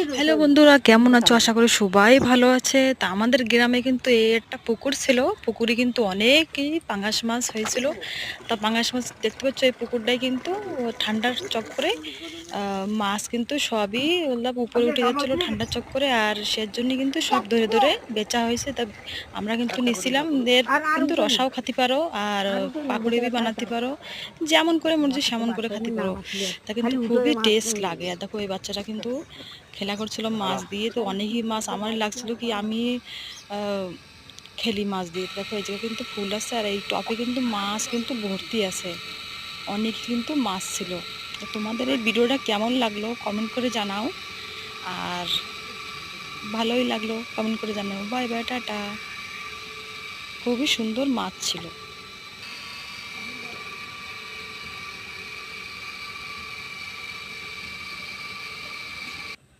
Hello বন্ধুরা, কেমন আছো? আশা করি সবাই ভালো আছে। তা আমাদের গ্রামে কিন্তু এই একটা পুকুর ছিল। পুকুরে কিন্তু অনেকই পাঙাশ মাছ হয়েছিল। তা পাঙাশ মাছ দেখতে পাচ্ছ, এই পুকুরটাই কিন্তু ঠান্ডার চক্করে মাছ কিন্তু সবই ওগুলা উপরে উঠে যাচ্ছিলো ঠান্ডার চক্করে, আর সেজন্য কিন্তু সব ধরে ধরে বেচা হয়েছে। তা আমরা কিন্তু নিছিলাম, এর কিন্তু রসাও খাতে পারো আর পাকুড়ি বি বানাতে পারো, যেমন করে মর্জি সেমন করে খেতে পারো। তা কিন্তু খুবই টেস্ট লাগে। আর দেখো, এই বাচ্চাটা কিন্তু খেলা করছিল মাছ দিয়ে, তো অনেকই মাছ আমার লাগছিল কি আমি খেলি মাছ দিয়ে। দেখো এই জায়গায় কিন্তু ফুল আছে, আর এই টপে কিন্তু মাছ কিন্তু ভর্তি আছে, অনেক কিন্তু মাছ ছিল। তো তোমাদের এই ভিডিওটা কেমন লাগলো কমেন্ট করে জানাও, আর ভালোই লাগলো কমেন্ট করে জানাও। Bye bye, tata. খুবই সুন্দর মাছ ছিল।